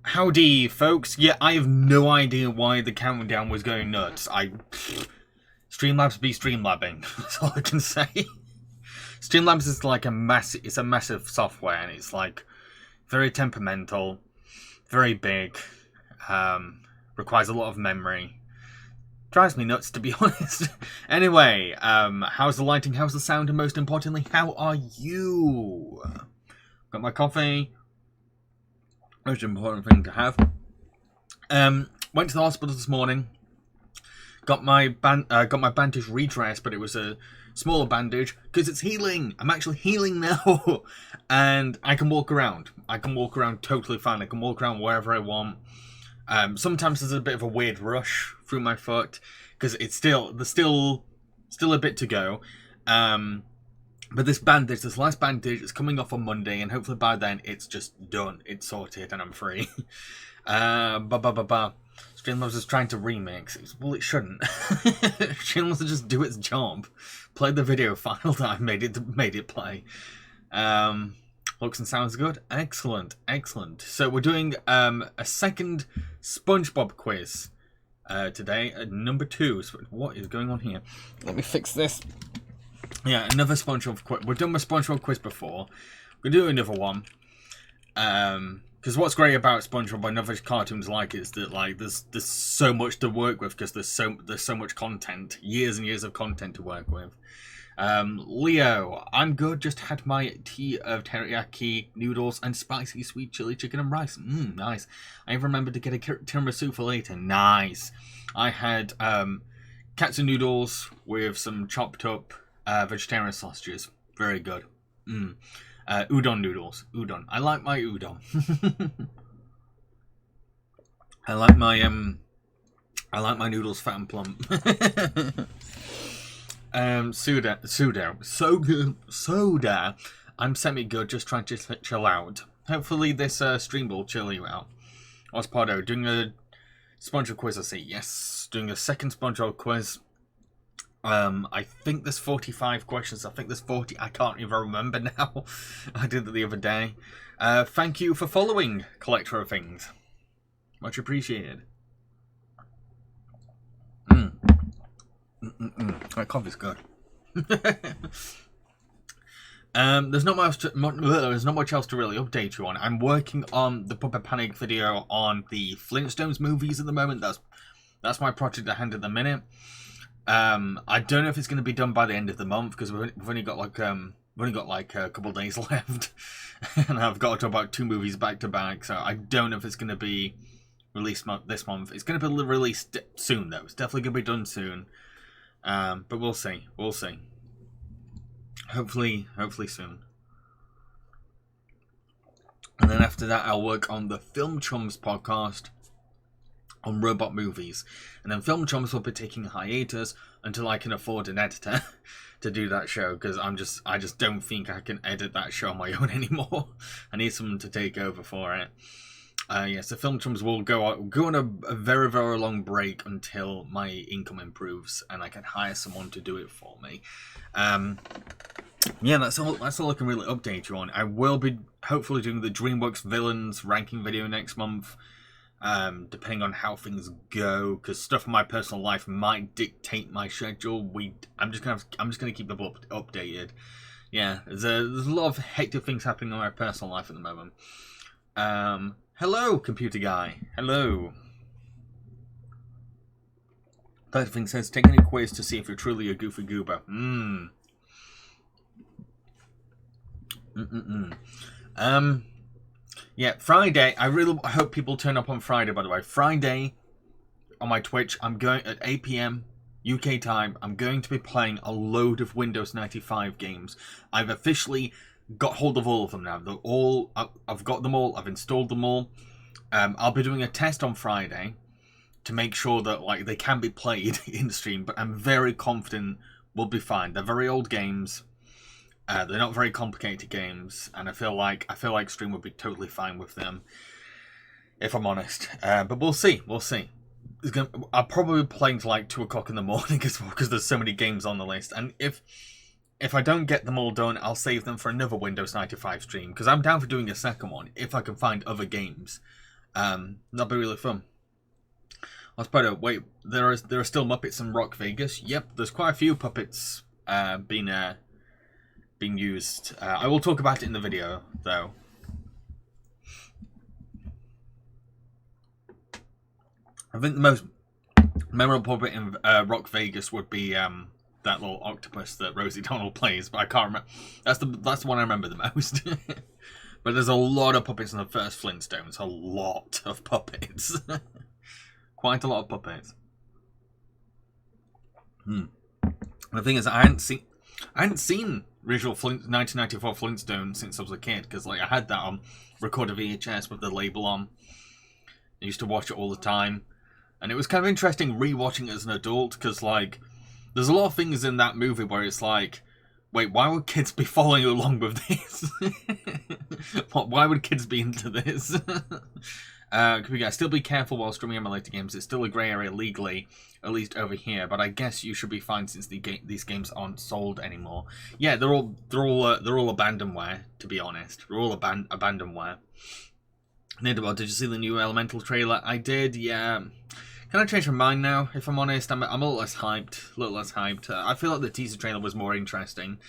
Howdy, folks. Yeah, I have no idea why the countdown was going nuts. Streamlabs be streamlabbing. That's all I can say. Streamlabs is like it's a massive software, and it's like very temperamental, very big, requires a lot of memory. Drives me nuts, to be honest. Anyway, how's the lighting, how's the sound, and most importantly, how are you? Got my coffee. Most important thing to have. Went to the hospital this morning. Got my bandage redressed, but it was a smaller bandage because it's healing. I'm actually healing now, and I can walk around. I can walk around totally fine. I can walk around wherever I want. Sometimes there's a bit of a weird rush through my foot because there's still a bit to go. But this last bandage, is coming off on Monday, and hopefully by then it's just done. It's sorted, and I'm free. Streamlabs is trying to remix. Well, it shouldn't. Streamlabs will just do its job. Play the video file that I made it play. Looks and sounds good. Excellent, excellent. So we're doing a second Spongebob quiz today, number 2. What is going on here? Let me fix this. Yeah, another Spongebob quiz. We've done my Spongebob quiz before. We'll do another one. Because what's great about Spongebob and other cartoons like it is that there's so much to work with because there's so much content, years and years of content to work with. Leo, I'm good. Just had my tea of teriyaki noodles and spicy sweet chili chicken and rice. Nice. I remembered to get a tiramisu for later. Nice. I had katsu noodles with some chopped up vegetarian sausages. Very good. Udon noodles. Udon. I like my udon. I like my noodles fat and plump. Soda. I'm semi-good, just trying to chill out. Hopefully this stream will chill you out. Ospardo, doing a SpongeBob quiz, I see. Yes, doing a second SpongeBob quiz. I think there's 45 questions. I think there's 40. I can't even remember now. I did it the other day. Thank you for following, Collector of Things. Much appreciated. That coffee's good. There's not much else to really update you on. I'm working on the Puppet Panic video on the Flintstones movies at the moment. That's my project at hand at the minute. I don't know if it's going to be done by the end of the month because we've only got like a couple of days left, and I've got to talk about 2 movies back to back. So I don't know if it's going to be released this month. It's going to be released soon though. It's definitely going to be done soon. But we'll see. We'll see. Hopefully soon. And then after that, I'll work on the Film Chums podcast on robot movies, and then Film Chums will be taking a hiatus until I can afford an editor to do that show, because I just don't think I can edit that show on my own anymore. I need someone to take over for it. Yes, the Film Chums will go on a very, very long break until my income improves and I can hire someone to do it for me. Yeah, that's all I can really update you on. I will be hopefully doing the DreamWorks Villains ranking video next month. Depending on how things go, because stuff in my personal life might dictate my schedule. I'm just gonna keep them updated. Yeah, there's a lot of hectic things happening in my personal life at the moment. Hello, computer guy. Hello. That thing says, take any quiz to see if you're truly a goofy goober. Yeah, Friday. I really hope people turn up on Friday, by the way. Friday, on my Twitch, I'm going at 8 PM UK time. I'm going to be playing a load of Windows 95 games. I've officially got hold of all of them now. I've got them all. I've installed them all. I'll be doing a test on Friday to make sure that they can be played in stream, but I'm very confident we'll be fine. They're very old games. They're not very complicated games, and I feel like stream would be totally fine with them, if I'm honest. But we'll see. We'll see. I'll probably be playing to 2 o'clock in the morning as well, because there's so many games on the list. And if I don't get them all done, I'll save them for another Windows 95 stream, because I'm down for doing a second one if I can find other games. That'd be really fun. I was about to wait. There are still Muppets in Rock Vegas. Yep, there's quite a few puppets being used. I will talk about it in the video though. I think the most memorable puppet in Rock Vegas would be that little octopus that Rosie Donald plays, but I can't remember. That's the one I remember the most. But there's a lot of puppets in the first Flintstones. A lot of puppets. Quite a lot of puppets. The thing is, I hadn't seen original 1994 Flintstones since I was a kid, because like I had that on recorded VHS with the label on. I used to watch it all the time, and it was kind of interesting rewatching it as an adult, because like there's a lot of things in that movie where it's like, wait, why would kids be following along with this? Why would kids be into this? We gotta still be careful while streaming emulator games. It's still a grey area legally, at least over here. But I guess you should be fine since these games aren't sold anymore. Yeah, they're all abandonware. To be honest, they're all abandonware. Nidwell, did you see the new Elemental trailer? I did. Yeah. Can I change my mind now? If I'm honest, I'm a little less hyped. I feel like the teaser trailer was more interesting.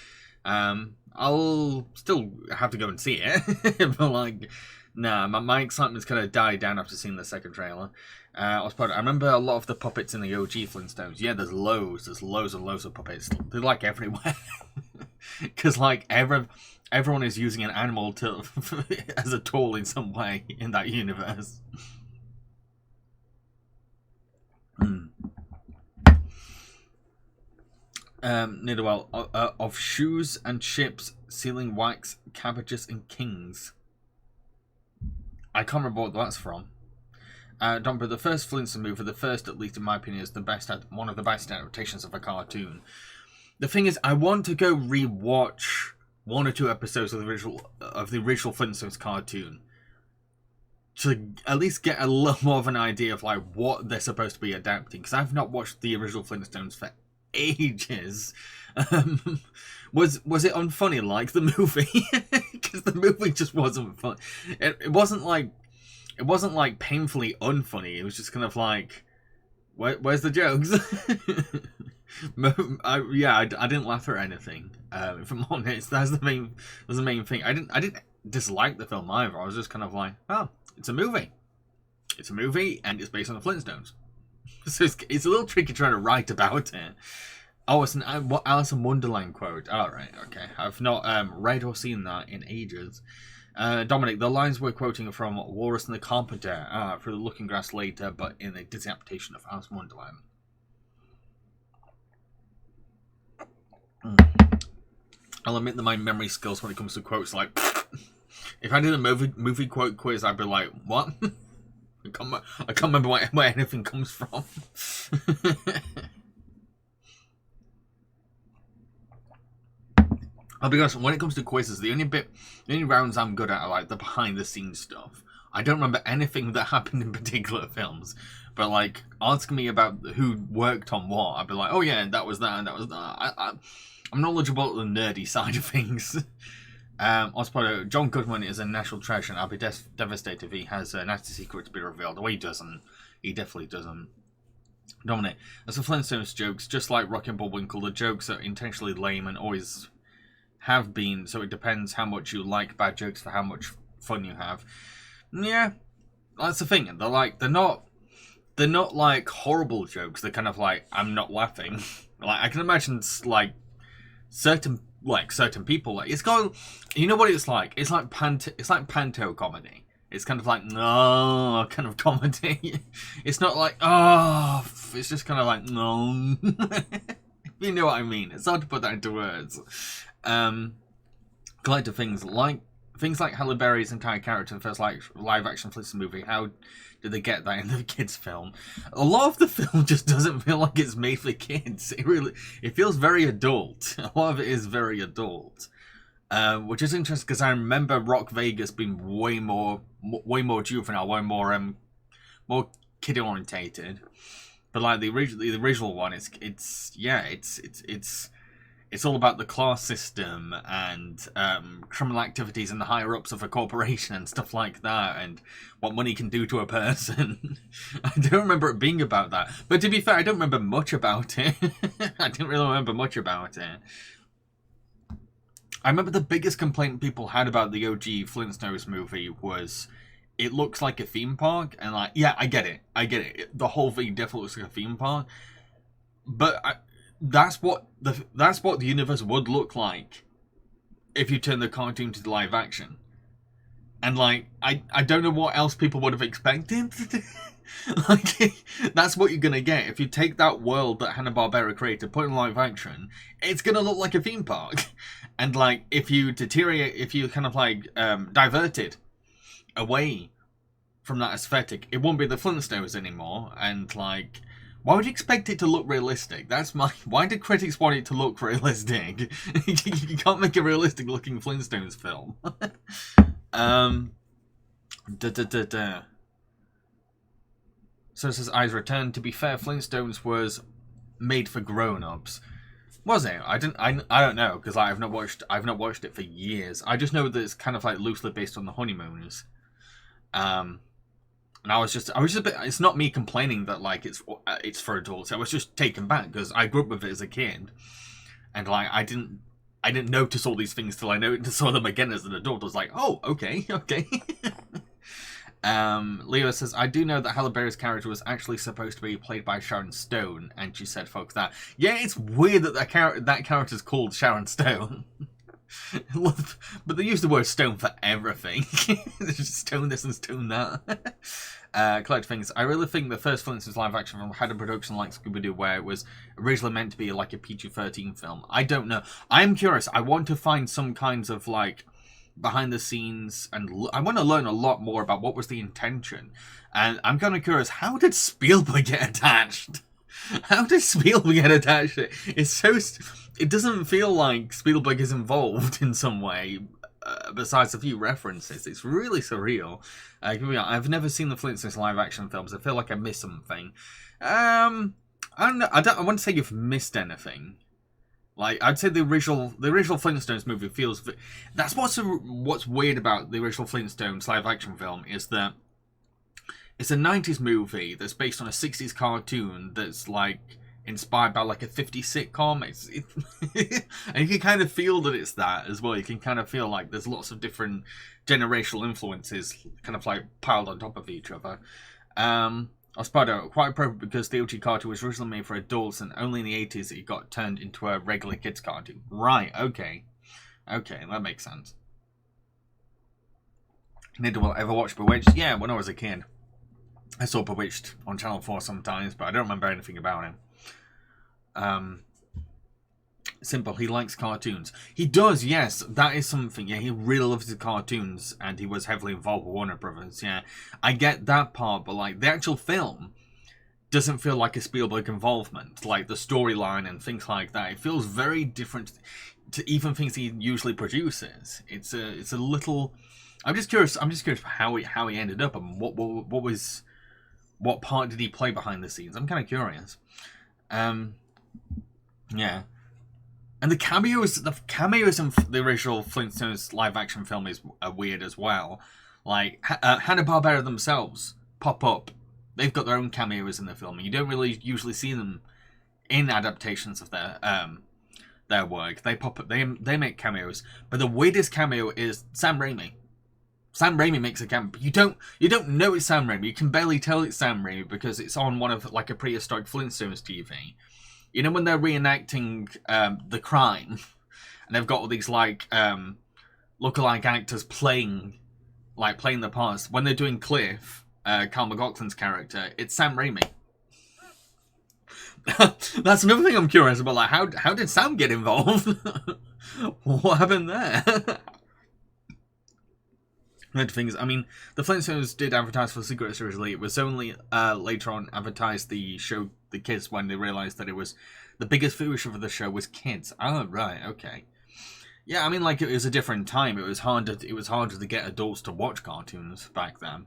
I'll still have to go and see it, but like. Nah, my excitement's kind of died down after seeing the second trailer. I remember a lot of the puppets in the OG Flintstones. Yeah, there's loads and loads of puppets. They're like everywhere. Because like everyone is using an animal as a tool in some way in that universe. Nidwell, of shoes and chips, sealing wax, cabbages and kings. I can't remember what that's from. But the first Flintstone movie, the first, at least in my opinion, is one of the best adaptations of a cartoon. The thing is, I want to go rewatch 1 or 2 episodes of the original Flintstones cartoon to at least get a little more of an idea of like what they're supposed to be adapting. Because I've not watched the original Flintstones for ages. Was it unfunny like the movie? Because the movie just wasn't fun. It wasn't like painfully unfunny. It was just kind of like, where's the jokes? I didn't laugh at anything. If I'm honest, that's the main thing. I didn't dislike the film either. I was just kind of like, oh, it's a movie. It's a movie, and it's based on the Flintstones. So it's a little tricky trying to write about it. Oh, it's an Alice in Wonderland quote. Alright, okay. I've not read or seen that in ages. Dominic, the lines we're quoting are from Walrus and the Carpenter, for the Looking Glass later, but in a Disney adaptation of Alice in Wonderland. I'll admit that my memory skills when it comes to quotes, like, if I did a movie quote quiz, I'd be like, what? I can't remember where anything comes from. I'll be honest, when it comes to quizzes, the only rounds I'm good at are like the behind the scenes stuff. I don't remember anything that happened in particular films, but like ask me about who worked on what, I'd be like, oh yeah, that was that and that was that. I'm knowledgeable at the nerdy side of things. Also, John Goodman is a national treasure, and I'll be devastated if he has a nasty secret to be revealed. Well, he doesn't. He definitely doesn't. Dominic, as for Flintstones jokes, just like Rocky and Bullwinkle, the jokes are intentionally lame and always have been, so it depends how much you like bad jokes for how much fun you have. Yeah, that's the thing. They're not like horrible jokes. They're kind of like, I'm not laughing. Like I can imagine like certain people, like it's got, you know what it's like? It's like panto comedy. It's kind of like no kind of comedy. It's not like it's just kind of like no. You know what I mean? It's hard to put that into words. Collective things like Halle Berry's entire character in the first live action Flintstone movie. How did they get that in the kids' film? A lot of the film just doesn't feel like it's made for kids. It feels very adult. A lot of it is very adult, which is interesting because I remember Rock Vegas being way more juvenile, way more kid orientated. But like the original one, it's it's all about the class system and criminal activities in the higher ups of a corporation and stuff like that, and what money can do to a person. I don't remember it being about that. But to be fair, I don't remember much about it. I didn't really remember much about it. I remember the biggest complaint people had about the OG Flintstones movie was it looks like a theme park, and like, yeah, I get it. The whole thing definitely looks like a theme park, but that's what the universe would look like if you turn the cartoon to live action. And like, I don't know what else people would have expected. Like, that's what you're gonna get if you take that world that Hanna-Barbera created, put it in live action. It's gonna look like a theme park. And like, if you deteriorate, if you kind of like divert it away from that aesthetic, it won't be the Flintstones anymore. And like, why would you expect it to look realistic? That's my... Why did critics want it to look realistic? You can't make a realistic looking Flintstones film. So it says Eyes Return. To be fair, Flintstones was made for grown-ups. Was it? I don't know, because I've not watched it for years. I just know that it's kind of like loosely based on the Honeymooners. And I was just a bit. It's not me complaining that like it's for adults. I was just taken back because I grew up with it as a kid, and like I didn't notice all these things till I saw them again as an adult. I was like, oh, okay. Leo says, I do know that Halle Berry's character was actually supposed to be played by Sharon Stone, and she said, fuck that. Yeah, it's weird that that character's called Sharon Stone. But they use the word stone for everything. They just stone this and stone that. Collect things. I really think the first Flintstones live action film had a production like Scooby-Doo, where it was originally meant to be like a PG-13 film. I don't know. I'm curious. I want to find some kinds of like behind the scenes, and I want to learn a lot more about what was the intention. And I'm kind of curious, how did Spielberg get attached? How did Spielberg get attached? It's so... It doesn't feel like Spielberg is involved in some way, besides a few references. It's really surreal. I've never seen the Flintstones live-action films. I feel like I missed something. I don't know. I wouldn't say you've missed anything. Like, I'd say the original Flintstones movie feels... That's what's weird about the original Flintstones live-action film, is that it's a 90s movie that's based on a 60s cartoon that's, like, inspired by, like, a 50s sitcom. And you can kind of feel that it's that as well. You can kind of feel like there's lots of different generational influences kind of, like, piled on top of each other. Ospardo, quite appropriate because the OG cartoon was originally made for adults, and only in the 80s it got turned into a regular kids cartoon. Right, okay. Okay, that makes sense. Did I ever watch Bewitched? Yeah, when I was a kid. I saw Bewitched on Channel 4 sometimes, but I don't remember anything about him. Simple, he likes cartoons. He does, yes, that is something. Yeah, he really loves his cartoons, and he was heavily involved with Warner Brothers. Yeah, I get that part, but like the actual film doesn't feel like a Spielberg involvement. Like the storyline and things like that, it feels very different to even things he usually produces. It's a little. I'm just curious how he ended up, and what part did he play behind the scenes. I'm kind of curious. Yeah. And the cameos in the original Flintstones live-action film are weird as well. Like, Hanna-Barbera themselves pop up. They've got their own cameos in the film, and you don't really usually see them in adaptations of their work. They pop up, they make cameos. But the weirdest cameo is Sam Raimi. Sam Raimi makes a cameo. You don't know it's Sam Raimi. You can barely tell it's Sam Raimi because it's on one of like a prehistoric Flintstones TV. You know when they're reenacting the crime, and they've got all these like lookalike actors playing the parts. When they're doing Cliff, Carl McLaughlin's character, it's Sam Raimi. That's another thing I'm curious about. Like, how did Sam get involved? What happened there? Things. I mean, the Flintstones did advertise for cigarettes originally. It was only later on advertised the show the kids when they realised that it was the biggest viewership of the show was kids. Oh right, okay. Yeah, I mean, like it was a different time. It was harder to get adults to watch cartoons back then.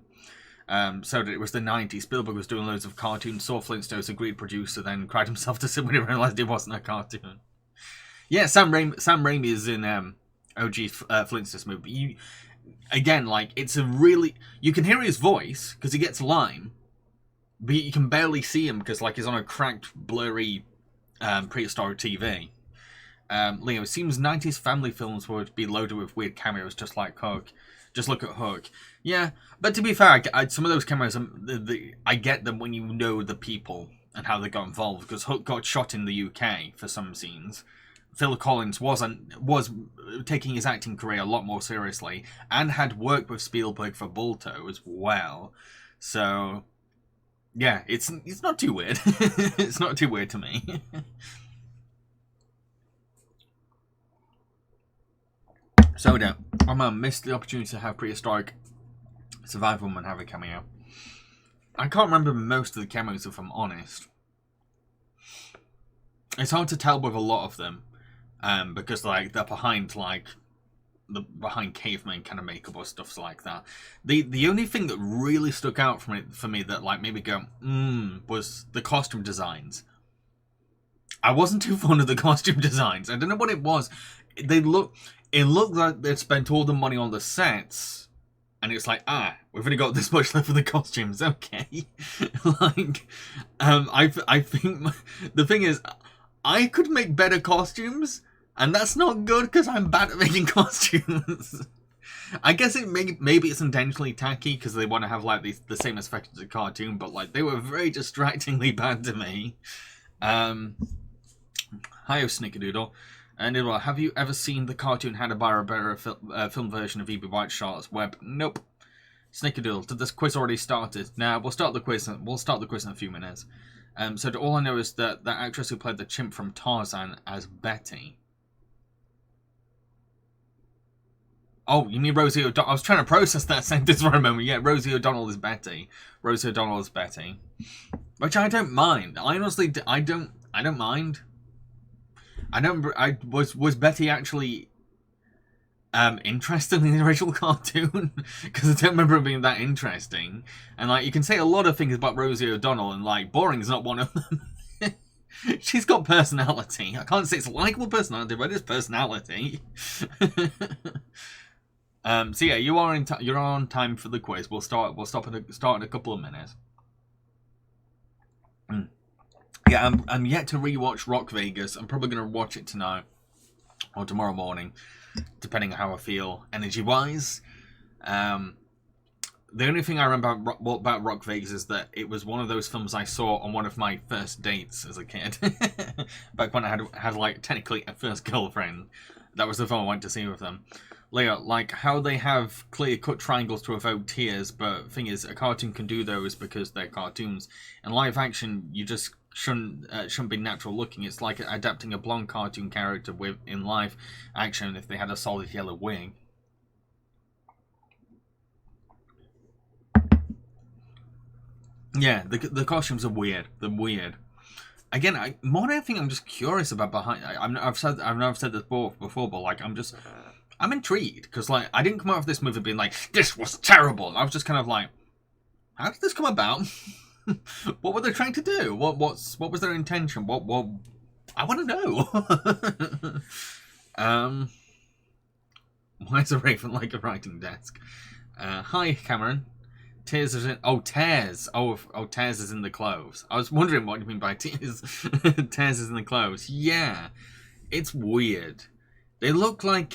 So it was the 90s. Spielberg was doing loads of cartoons. Saw Flintstones, agreed producer, then cried himself to sleep when he realised it wasn't a cartoon. Yeah, Sam Raimi is in OG Flintstones movie. Again, like, it's a really... You can hear his voice, because he gets line, but you can barely see him, because, like, he's on a cracked, blurry, prehistoric TV. Leo, it seems 90s family films would be loaded with weird cameos, just like Hook. Just look at Hook. Yeah, but to be fair, some of those cameos, I get them when you know the people and how they got involved, because Hook got shot in the UK for some scenes. Phil Collins was taking his acting career a lot more seriously and had worked with Spielberg for Balto as well. So, yeah, it's not too weird. It's not too weird to me. So, yeah, I'm gonna miss the opportunity to have prehistoric survival woman have a cameo. I can't remember most of the cameos, if I'm honest. It's hard to tell with a lot of them. Because like they're behind behind caveman kind of makeup or stuff like that. The only thing that really stuck out for me that like made me go was the costume designs. I wasn't too fond of the costume designs. I don't know what it was. It looked like they'd spent all the money on the sets, and it's like, we've only got this much left for the costumes. Okay, like I think the thing is, I could make better costumes. And that's not good because I'm bad at making costumes. I guess maybe it's intentionally tacky because they want to have like the same effect as a cartoon, but like they were very distractingly bad to me. Hi, Snickerdoodle. And have you ever seen the cartoon Hanna-Barbera film version of E.B. White Charlotte's Web? Nope. Snickerdoodle, did this quiz already started? Nah, we'll start the quiz. We'll start the quiz in a few minutes. So all I know is that the actress who played the chimp from Tarzan as Betty. Oh, you mean Rosie O'Donnell? I was trying to process that sentence for a moment. Yeah, Rosie O'Donnell is Betty. Rosie O'Donnell is Betty. Which I don't mind. I honestly, I don't mind. Was Betty actually interesting in the original cartoon? Because I don't remember it being that interesting. And like, you can say a lot of things about Rosie O'Donnell, and like, boring is not one of them. She's got personality. I can't say it's a likable personality, but it's personality. So yeah, you're on time for the quiz. We'll start in a couple of minutes. Yeah, I'm yet to rewatch Rock Vegas. I'm probably gonna watch it tonight or tomorrow morning, depending on how I feel energy-wise. The only thing I remember about Rock Vegas is that it was one of those films I saw on one of my first dates as a kid. Back when I had like technically a first girlfriend. That was the film I went to see with them. Leah, like how they have clear-cut triangles to evoke tears, but thing is, a cartoon can do those because they're cartoons. In live action, you just shouldn't be natural looking. It's like adapting a blonde cartoon character in live action if they had a solid yellow wig. Yeah, the costumes are weird. They're weird. Again, more than anything, I'm just curious about behind. I've said this before, but like I'm intrigued because like I didn't come out of this movie being like this was terrible. I was just kind of like, how did this come about? What were they trying to do? What was their intention? What I want to know. Why is a raven like a writing desk? Hi, Cameron. Tears is in... Oh, Tears. Oh, Tears is in the clothes. I was wondering what you mean by Tears. Tears is in the clothes. Yeah. It's weird. They look like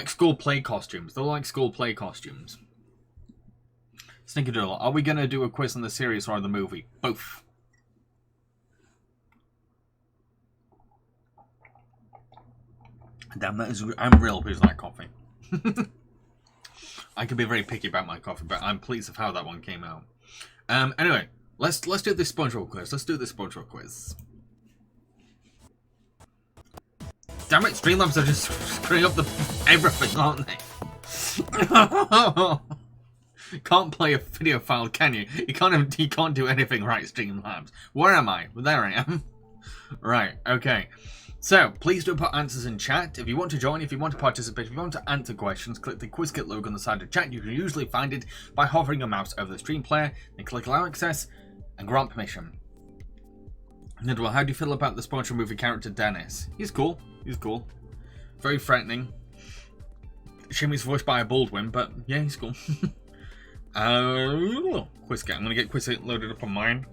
school play costumes. They look like school play costumes. Snickerdoodle, are we going to do a quiz on the series or on the movie? Both. Damn, I'm real pleased with that coffee. I can be very picky about my coffee, but I'm pleased with how that one came out. Anyway, let's do this SpongeBob quiz. Let's do this SpongeBob quiz. Damn it, Streamlabs are just screwing up everything, aren't they? Can't play a video file, can you? You can't do anything right, Streamlabs. Where am I? Well, there I am. Right, okay. So, please do put answers in chat. If you want to join, if you want to participate, if you want to answer questions, click the quiz kit logo on the side of chat. You can usually find it by hovering your mouse over the stream player, then click allow access and grant permission. Nidwell, how do you feel about the SpongeBob movie character Dennis? He's cool. He's cool. Very frightening. Shame he's voiced by a Baldwin, but yeah, he's cool. Quizkit. I'm gonna get Quizkit loaded up on mine.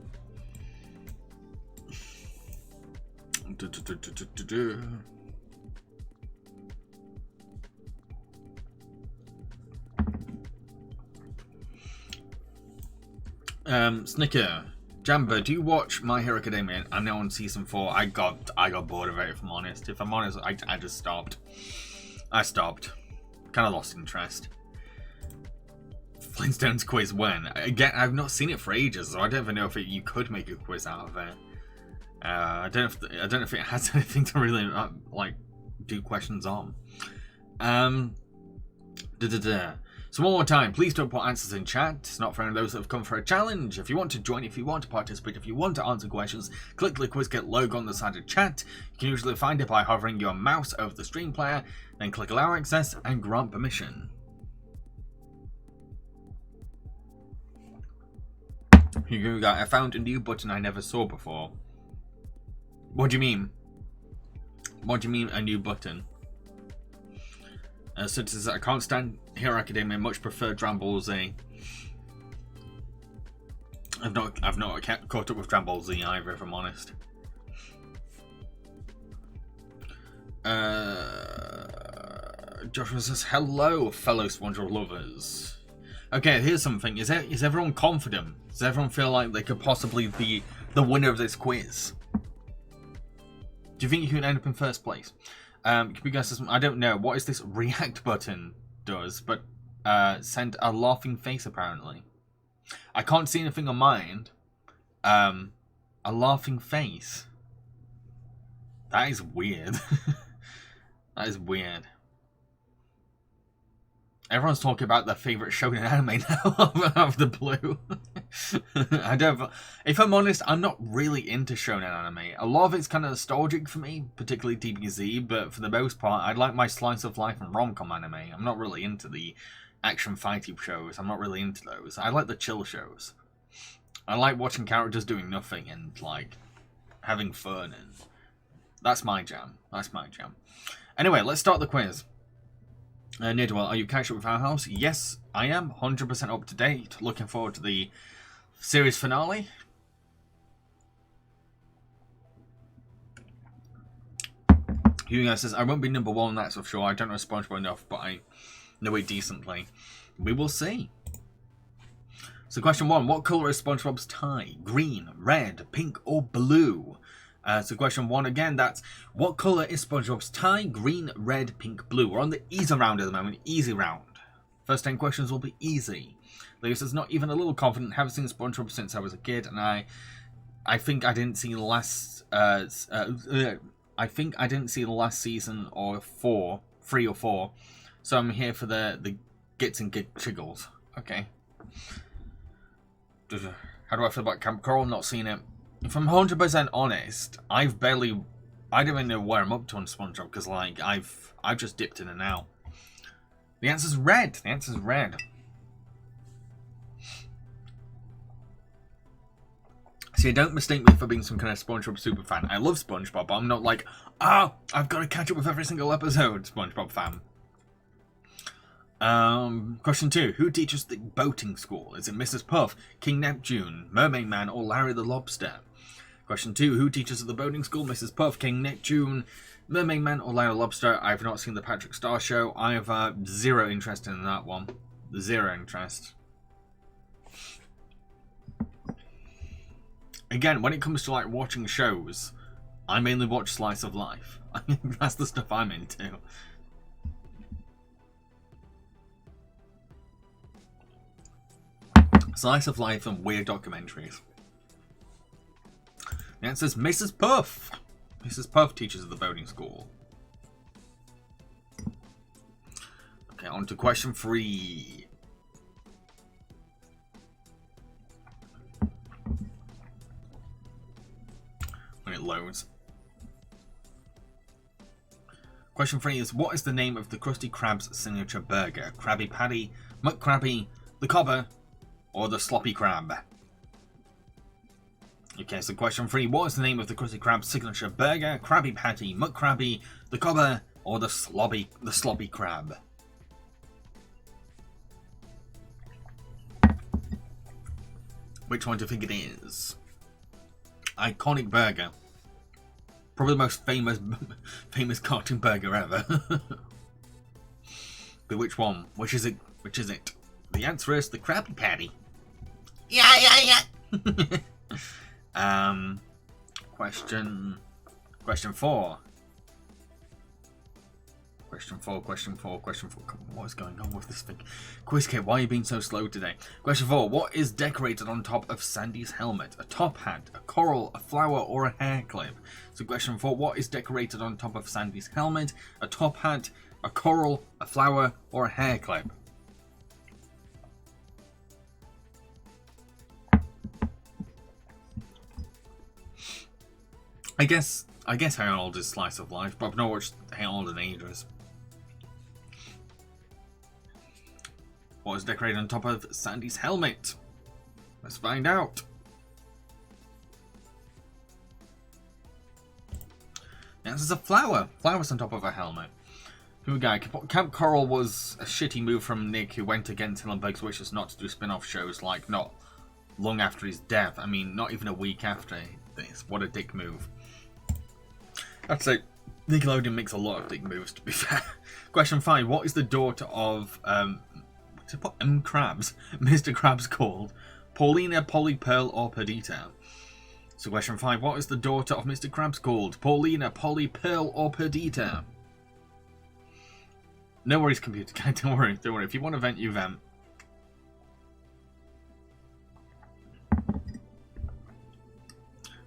Snicker. Jamba, do you watch My Hero Academia? I'm now on season 4. I got bored of it, if I'm honest. If I'm honest, I just stopped. I stopped. Kind of lost interest. Flintstones quiz when? Again, I've not seen it for ages, so I don't even know if you could make a quiz out of it. I don't know if it has anything to really like do questions on. So one more time, please don't put answers in chat. It's not for any of those that have come for a challenge. If you want to join, if you want to participate, if you want to answer questions, click the Quizkit logo on the side of chat. You can usually find it by hovering your mouse over the stream player, then click allow access and grant permission. Here we go. I found a new button I never saw before. What do you mean? What do you mean a new button? So it says I can't stand Hero Academia, much prefer Dragon Ball Z. I've not caught up with Dragon Ball Z either, if I'm honest. Joshua says, hello, fellow SpongeBob lovers. Okay, here's something. Is everyone confident? Does everyone feel like they could possibly be the winner of this quiz? Do you think you could end up in first place? Can we guess this? I don't know. What is this react button does, but send a laughing face apparently. I can't see anything on mine. A laughing face. That is weird. That is weird. Everyone's talking about their favourite shonen anime now out of the blue. I don't. If I'm honest, I'm not really into shonen anime. A lot of it's kind of nostalgic for me, particularly DBZ, but for the most part, I like my slice of life and rom-com anime. I'm not really into the action fighty shows. I'm not really into those. I like the chill shows. I like watching characters doing nothing and like having fun, and that's my jam. That's my jam. Anyway, let's start the quiz. Nidwell, are you catching up with our house? Yes, I am. 100% up to date. Looking forward to the series finale. Hugo says, I won't be number 1, that's for sure. I don't know SpongeBob enough, but I know it decently. We will see. So question 1, what colour is SpongeBob's tie? Green, red, pink or blue? So question 1 again, that's what colour is SpongeBob's tie? Green, red, pink, blue. We're on the easy round at the moment, easy round. First 10 questions will be easy. Lewis is not even a little confident. Haven't seen SpongeBob since I was a kid, and I think I didn't see the last. I think I didn't see the last season or 3 or 4. So I'm here for the gits and giggles. Okay. How do I feel about Camp Coral? Not seen it. If I'm 100% honest, I don't even know where I'm up to on SpongeBob because like I've just dipped in and out. The answer's red. The answer's red. See, don't mistake me for being some kind of SpongeBob super fan. I love SpongeBob, but I'm not like, I've got to catch up with every single episode, SpongeBob fan. Question 2. Who teaches the boating school? Is it Mrs. Puff, King Neptune, Mermaid Man, or Larry the Lobster? Question 2. Who teaches at the boating school? Mrs. Puff, King Neptune, Mermaid Man, or Larry the Lobster? I've not seen the Patrick Star Show. I have zero interest in that one. Zero interest. Again, when it comes to like watching shows, I mainly watch Slice of Life. That's the stuff I'm into. Slice of Life and weird documentaries. The answer is Mrs. Puff. Mrs. Puff teaches at the boating school. Okay, on to question 3. When it loads. Question 3 is, what is the name of the Krusty Krab's signature burger? Krabby Patty, McCrabby, the Cobber, or the Sloppy Crab? Okay, so question 3. What is the name of the Krusty Krab signature burger? Krabby Patty, McCrabby, the Cobber, or the Sloppy Crab? Which one do you think it is? Iconic burger. Probably the most famous cartoon burger ever. But which one? Which is it? Which is it? The answer is the Krabby Patty. Yeah. Question 4. Question 4. What is going on with this thing? QuizKit, why are you being so slow today? Question 4. What is decorated on top of Sandy's helmet? A top hat, a coral, a flower, or a hair clip? So question 4. What is decorated on top of Sandy's helmet? A top hat, a coral, a flower, or a hair clip? I guess Harold is slice of life, but I've not watched Harold in ages. What is decorated on top of Sandy's helmet? Let's find out. The answer's a flower. Flowers on top of a helmet. Here we go. Camp Coral was a shitty move from Nick, who went against Hillenberg's wishes not to do spin-off shows, like, not long after his death. I mean, not even a week after this. What a dick move. I'd say Nickelodeon makes a lot of dick moves, to be fair. Question 5. What is the daughter of, Krabs? Mr. Krabs called? Paulina, Polly, Pearl, or Perdita? So question 5. What is the daughter of Mr. Krabs called? Paulina, Polly, Pearl, or Perdita? No worries, computer guy. Don't worry. If you want to vent, you vent.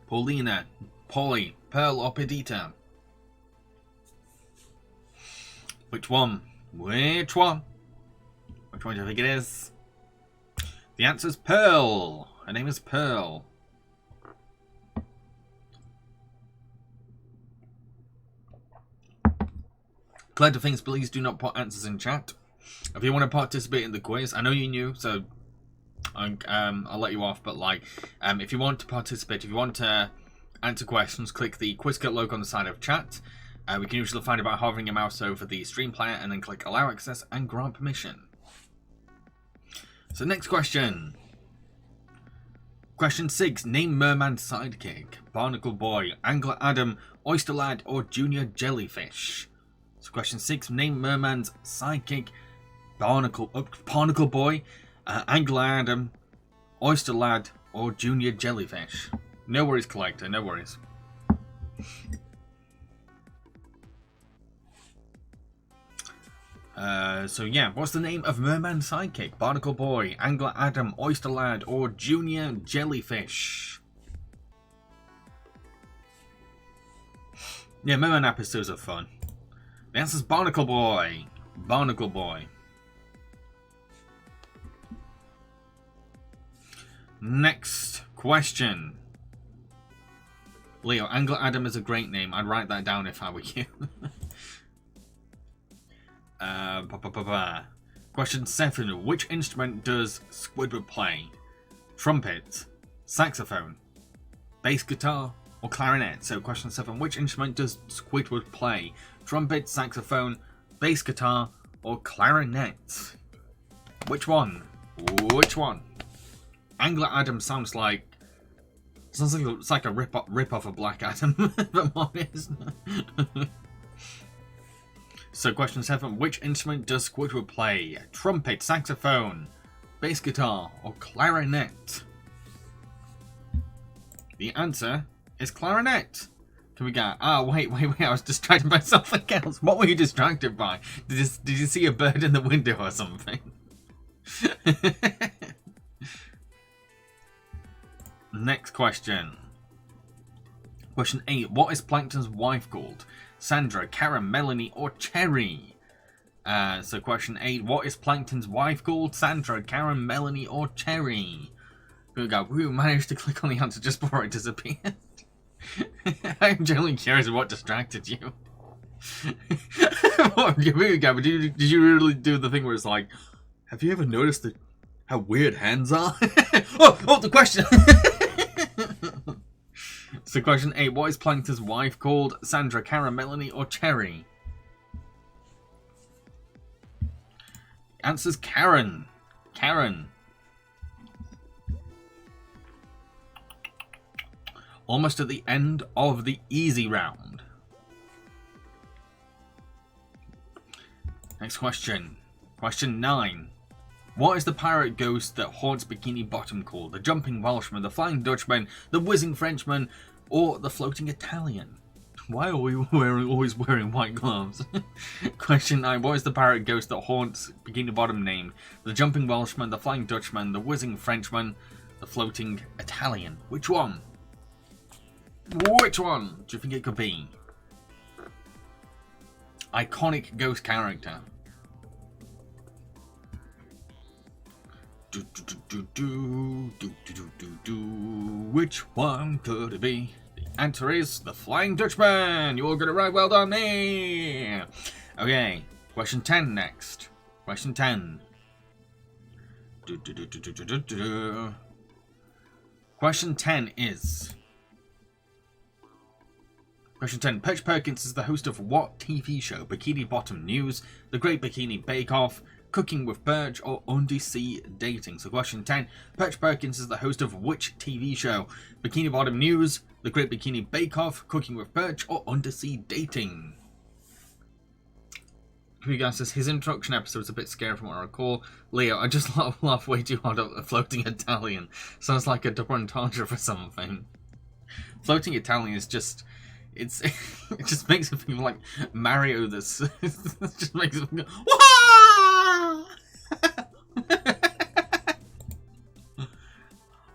Paulina, Polly, Pearl, or Perdita? Which one? Which one do you think it is? The answer's Pearl. Her name is Pearl. Glad to things, please do not put answers in chat. If you want to participate in the quiz, I know you're new, so I'll let you off, but like, if you want to participate, if you want to answer questions, click the QuizKit logo on the side of chat. We can usually find it by hovering your mouse over the stream player and then click allow access and grant permission. So next question. Question 6. Name Merman's sidekick. Barnacle Boy, Angler Adam, Oyster Lad, or Junior Jellyfish? So question 6. Name Merman's sidekick. Barnacle Boy, Angler Adam, Oyster Lad, or Junior Jellyfish? No worries, collector, no worries. So yeah, what's the name of Merman's sidekick? Barnacle Boy, Angler Adam, Oyster Lad, or Junior Jellyfish? Yeah, Merman episodes are fun. The answer's Barnacle Boy. Barnacle Boy. Next question. Leo, Angler Adam is a great name. I'd write that down if I were you. Question 7. Which instrument does Squidward play? Trumpet, saxophone, bass guitar, or clarinet? So question 7. Which instrument does Squidward play? Trumpet, saxophone, bass guitar, or clarinet? Which one? Which one? Angler Adam sounds like it's like a rip off of Black Adam, if I'm honest. So question 7, which instrument does Squidward play? Trumpet, saxophone, bass guitar, or clarinet? The answer is clarinet. Can we go? Ah, wait, I was distracted by something else. What were you distracted by? Did you see a bird in the window or something? Next question. Question 8. What is Plankton's wife called? Sandra, Karen, Melanie, or Cherry? So question 8. What is Plankton's wife called? Sandra, Karen, Melanie, or Cherry? Here we go. We managed to click on the answer just before it disappeared. I'm genuinely curious what distracted you. Here we go. Did you really do the thing where it's like, have you ever noticed how weird hands are? oh, the question. So question 8. What is Plankton's wife called? Sandra, Karen, Melanie, or Cherry? Answer's Karen. Karen. Almost at the end of the easy round. Next question. Question 9. What is the pirate ghost that haunts Bikini Bottom called? The Jumping Welshman, the Flying Dutchman, the Whizzing Frenchman, or the Floating Italian? Why are we always wearing white gloves? Question 9. What is the pirate ghost that haunts Bikini Bottom named? The Jumping Welshman, the Flying Dutchman, the Whizzing Frenchman, the Floating Italian? Which one? Which one do you think it could be? Iconic ghost character. Which one could it be? The answer is the Flying Dutchman. You all got it right. Well done, me. Okay, question 10 next. Question 10. Question 10 is... Question 10. Perch Perkins is the host of what TV show? Bikini Bottom News, The Great Bikini Bake Off, Cooking with Perch, or Undersea Dating? So question 10. Perch Perkins is the host of which TV show? Bikini Bottom News, The Great Bikini Bake Off, Cooking with Perch, or Undersea Dating? You guys says his introduction episode is a bit scary from what I recall. Leo, I just laugh way too hard at the Floating Italian. Sounds like a double entendre for something. Floating Italian is just... it just makes it feel like Mario. This it just makes it go, wah!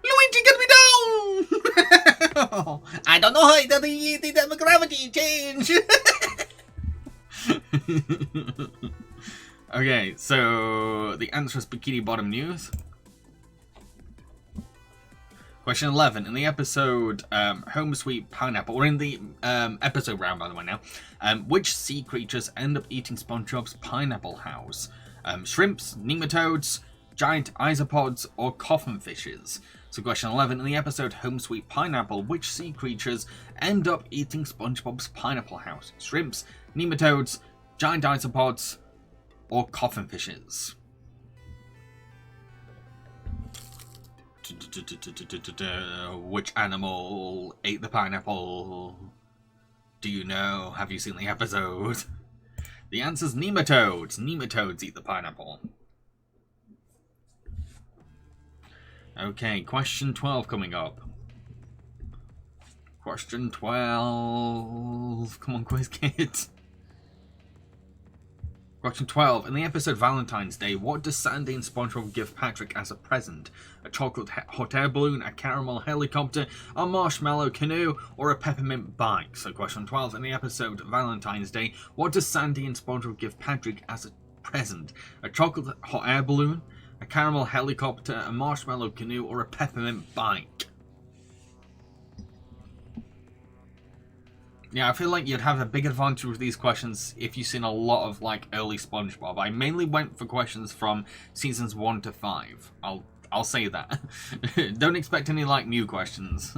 Luigi, get me down! I don't know how the gravity change. Okay, so the answer is Bikini Bottom News. Question 11. In the episode Home Sweet Pineapple, or in the episode round, by the way, now, which sea creatures end up eating SpongeBob's pineapple house? Shrimps, nematodes, giant isopods, or coffin fishes? So question 11. In the episode Home Sweet Pineapple, which sea creatures end up eating SpongeBob's pineapple house? Shrimps, nematodes, giant isopods, or coffin fishes? Which animal ate the pineapple? Do you know? Have you seen the episode? The answer's nematodes. Nematodes eat the pineapple. Okay, question 12 coming up. Question 12. Come on, quiz kids. Question 12. In the episode Valentine's Day, what does Sandy and SpongeBob give Patrick as a present? A chocolate hot air balloon, a caramel helicopter, a marshmallow canoe, or a peppermint bike? So question 12. In the episode Valentine's Day, what does Sandy and SpongeBob give Patrick as a present? A chocolate hot air balloon, a caramel helicopter, a marshmallow canoe, or a peppermint bike? Yeah, I feel like you'd have a big advantage with these questions if you've seen a lot of like early SpongeBob. I mainly went for questions from seasons 1 to 5. I'll say that. Don't expect any like new questions.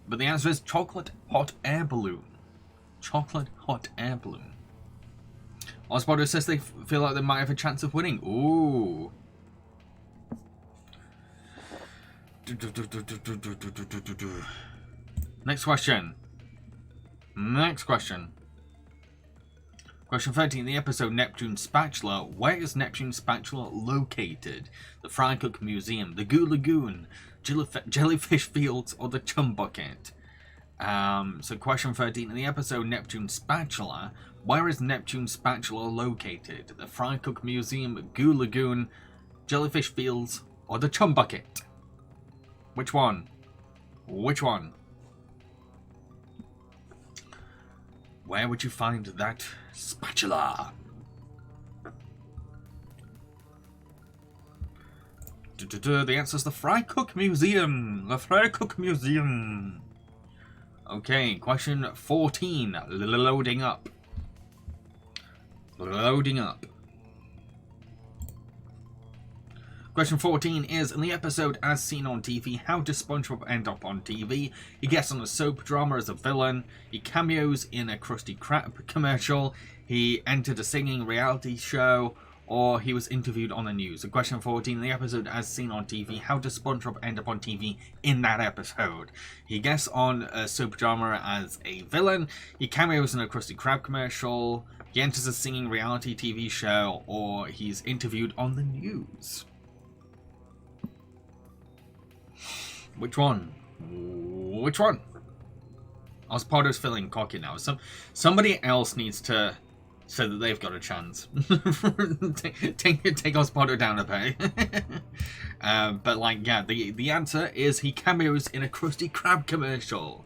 But the answer is chocolate hot air balloon. Chocolate hot air balloon. Osborne says they feel like they might have a chance of winning. Ooh. Next question. Next question. Question 13. In the episode Neptune's Spatula, where is Neptune's Spatula located? The Fry Cook Museum, the Goo Lagoon, Jellyfish Fields, or the Chum Bucket? So question 13. In the episode Neptune's Spatula, where is Neptune's Spatula located? The Fry Cook Museum, Goo Lagoon, Jellyfish Fields, or the Chum Bucket? Which one? Which one? Where would you find that spatula? The answer is the Fry Cook Museum. The Fry Cook Museum. Okay, question 14. Loading up. Loading up. Question 14 is, in the episode As Seen on TV, how does SpongeBob end up on TV? He gets on a soap drama as a villain, he cameos in a Krusty Krab commercial, he entered a singing reality show, or he was interviewed on the news. So question 14, in the episode As Seen on TV, how does SpongeBob end up on TV in that episode? He gets on a soap drama as a villain, he cameos in a Krusty Krab commercial, he enters a singing reality TV show, or he's interviewed on the news. Which one? Which one? Ospardo's feeling cocky now. Somebody else needs to say that they've got a chance. take Ospardo down a bit. But like, yeah, the answer is he cameos in a Krusty Krab commercial.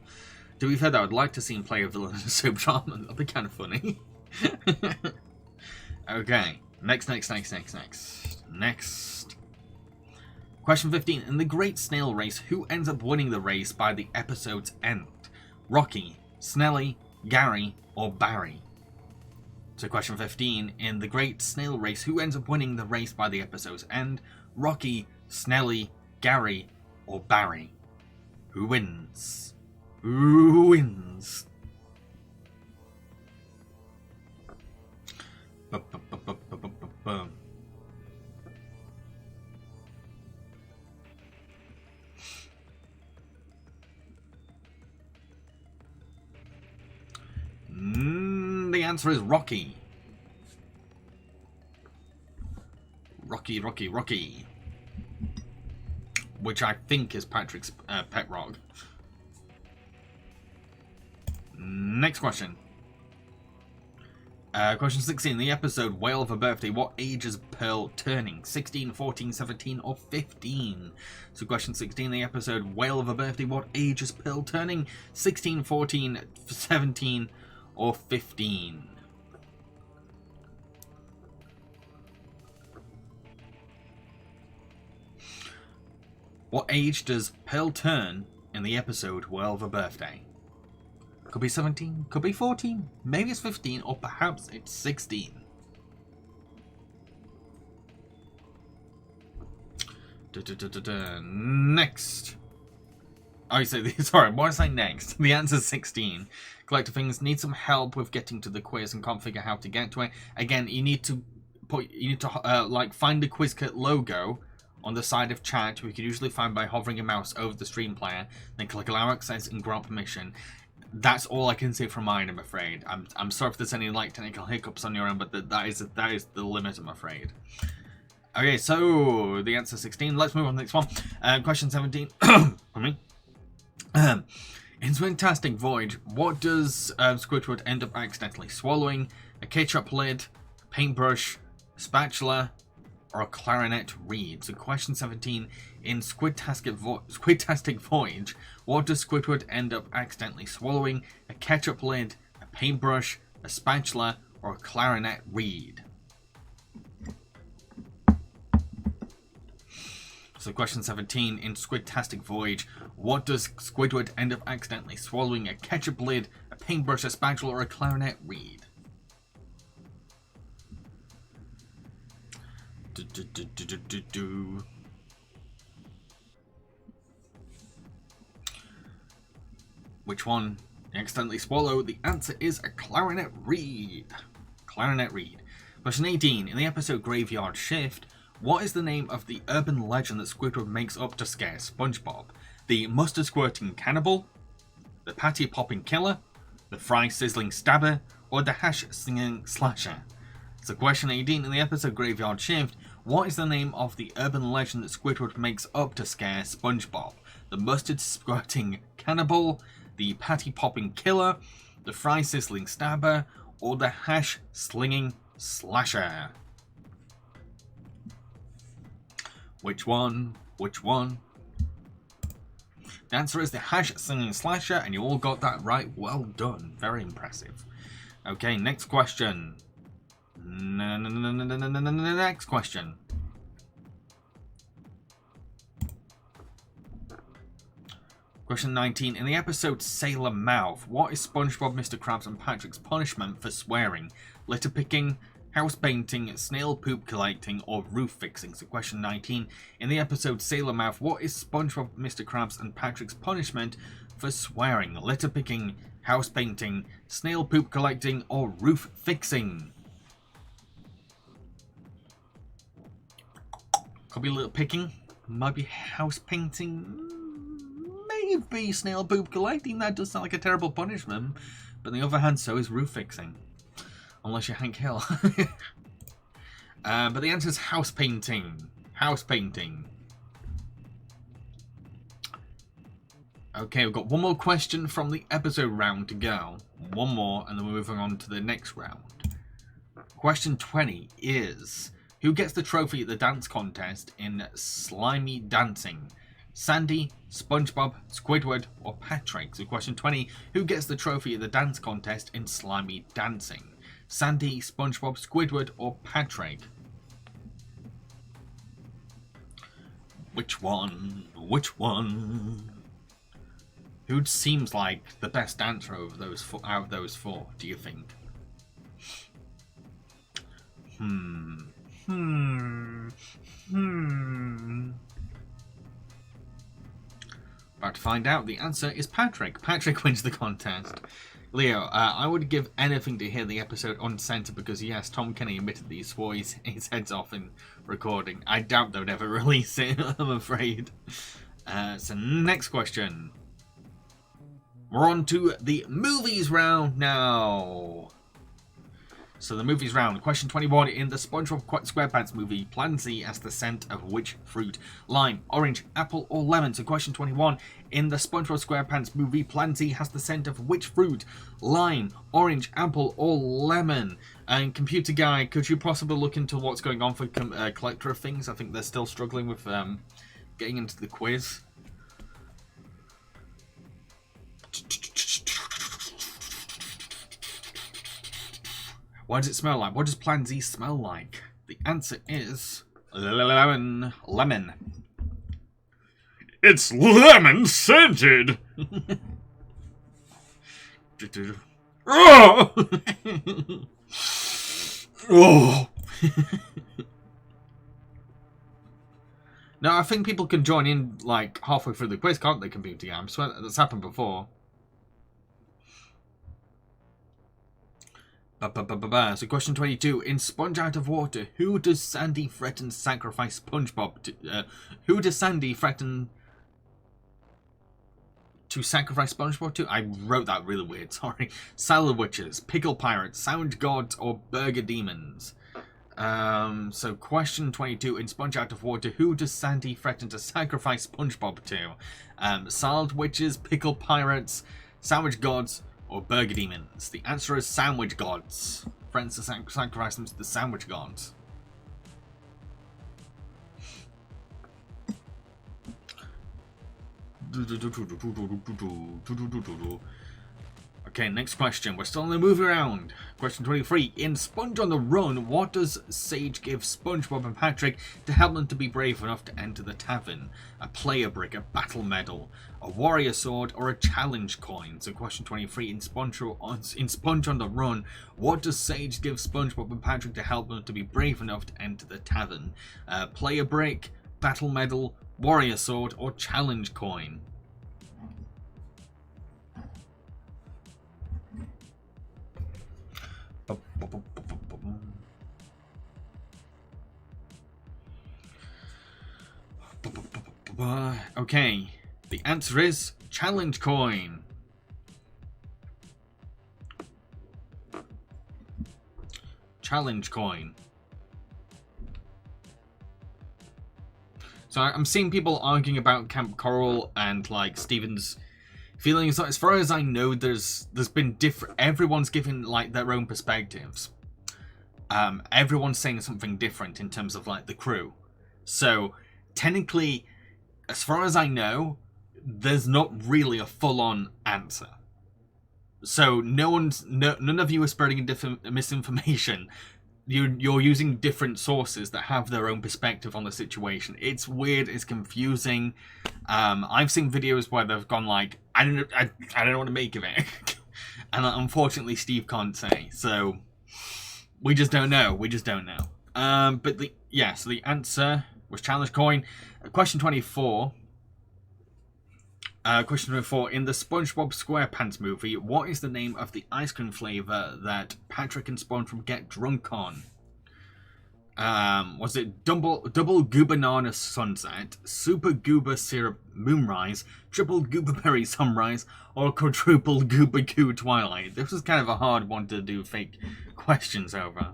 To be fair though, I'd like to see him play a villain in a soap drama. That'd be kind of funny. Okay, next. Question 15. In the Great Snail Race, who ends up winning the race by the episode's end? Rocky, Snelly, Gary, or Barry? So question 15. In the Great Snail Race, who ends up winning the race by the episode's end? Rocky, Snelly, Gary, or Barry? Who wins? Who wins? The answer is Rocky. Rocky. Which I think is Patrick's pet rock. Next question. Question 16. The episode Whale of a Birthday, what age is Pearl turning? 16, 14, 17, or 15? So question 16. The episode Whale of a Birthday, what age is Pearl turning? 16, 14, 17, or 15? What age does Pearl turn in the episode Whale of a Birthday? Could be 17, could be 14, maybe it's 15, or perhaps it's 16. Next. Oh, you say, sorry, what did I say next? The answer is 16. Collector Things need some help with getting to the quiz and can't figure how to get to it. Again, you need to like find the quiz kit logo on the side of chat, we can usually find by hovering a mouse over the stream player, then click allow access and grant permission. That's all I can say from mine, I'm afraid. I'm sorry if there's any like technical hiccups on your end, but that is the limit, I'm afraid. Okay, so the answer is 16. Let's move on to the next one. Question 17. For me. In Fantastic Voyage, what does Squidward end up accidentally swallowing? A ketchup lid, a paintbrush, a spatula, or a clarinet reed? So question 17. In Squidtastic Voyage, what does Squidward end up accidentally swallowing? A ketchup lid, a paintbrush, a spatula, or a clarinet reed? So question 17. In Squidtastic Voyage, what does Squidward end up accidentally swallowing? A ketchup lid, a paintbrush, a spatula, or a clarinet reed? Which one accidentally swallow? The answer is a clarinet reed. Clarinet reed. Question 18. In the episode Graveyard Shift, what is the name of the urban legend that Squidward makes up to scare SpongeBob? The mustard squirting cannibal, the patty popping killer, the fry sizzling stabber, or the hash singing slasher? So question 18. In the episode Graveyard Shift, what is the name of the urban legend that Squidward makes up to scare SpongeBob? The mustard squirting cannibal, the patty popping killer, the fry sizzling stabber, or the hash slinging slasher? Which one? Which one? The answer is the hash slinging slasher, and you all got that right. Well done. Very impressive. Okay, next question. Next question. Question 19. In the episode Sailor Mouth, what is SpongeBob, Mr. Krabs, and Patrick's punishment for swearing? Litter picking, house painting, snail poop collecting, or roof fixing? So question 19. In the episode Sailor Mouth, what is SpongeBob, Mr. Krabs, and Patrick's punishment for swearing? Litter picking, house painting, snail poop collecting, or roof fixing? Could be a little picking, might be house painting, maybe snail poop collecting. That does sound like a terrible punishment. But on the other hand, so is roof fixing. Unless you're Hank Hill. But the answer is house painting. House painting. Okay, we've got one more question from the episode round to go. One more, and then we're moving on to the next round. Question 20 is... Who gets the trophy at the dance contest in Slimy Dancing? Sandy, SpongeBob, Squidward, or Patrick? So question 20. Who gets the trophy at the dance contest in Slimy Dancing? Sandy, SpongeBob, Squidward, or Patrick? Which one? Which one? Who seems like the best dancer out of those four, do you think? About to find out. The answer is Patrick. Patrick wins the contest. Leo, I would give anything to hear the episode uncensored because, yes, Tom Kenny admitted that he swore his heads off in recording. I doubt they'd ever release it, I'm afraid. So, next question. We're on to the movies round now. So the movies round. Question 21. In the SpongeBob SquarePants movie, Plan Z has the scent of which fruit? Lime, orange, apple, or lemon? So question 21. In the SpongeBob SquarePants movie, Plan Z has the scent of which fruit? Lime, orange, apple, or lemon? And computer guy, could you possibly look into what's going on for collector of things? I think they're still struggling with getting into the quiz. What does it smell like? What does Plan Z smell like? The answer is lemon. Lemon. It's lemon scented. Oh! Oh! Now I think people can join in like halfway through the quiz, can't they, computer guy? I swear that's happened before. So question 22. In Sponge Out of Water, who does Sandy threaten to sacrifice SpongeBob to? Who does Sandy threaten to sacrifice SpongeBob to? I wrote that really weird, sorry. Salad Witches, Pickle Pirates, Sandwich Gods, or Burger Demons? So question 22. In Sponge Out of Water, who does Sandy threaten to sacrifice SpongeBob to? Salad Witches, Pickle Pirates, Sandwich Gods, or Burger Demons? The answer is Sandwich Gods. Friends to sacrifice them to the Sandwich Gods. Okay, next question. We're still in the movie round. Question 23. In Sponge on the Run, what does Sage give SpongeBob and Patrick to help them to be brave enough to enter the tavern? A player brick, a battle medal, a warrior sword, or a challenge coin? So question 23. In Sponge on the Run, what does Sage give SpongeBob and Patrick to help them to be brave enough to enter the tavern? A player brick, battle medal, warrior sword, or challenge coin? Okay, the answer is challenge coin. Challenge coin. So I'm seeing people arguing about Camp Coral and like Steven's feelings. As far as I know, there's been different. Everyone's given like their own perspectives. Everyone's saying something different in terms of like the crew. So technically, as far as I know, there's not really a full-on answer. So none of you are spreading misinformation. You're using different sources that have their own perspective on the situation. It's weird. It's confusing. I've seen videos where they've gone like, I don't know what to make of it, and unfortunately, Steve can't say. So We just don't know. We just don't know. But so the answer was challenge coin. Question 24. Question 24. In the Spongebob SquarePants movie, what is the name of the ice cream flavor that Patrick and SpongeBob get drunk on? Was it double Goobanana Sunset, Super Gooba Syrup Moonrise, Triple Gooberberry Sunrise, or Quadruple Gooba Goo Twilight? This was kind of a hard one to do fake questions over.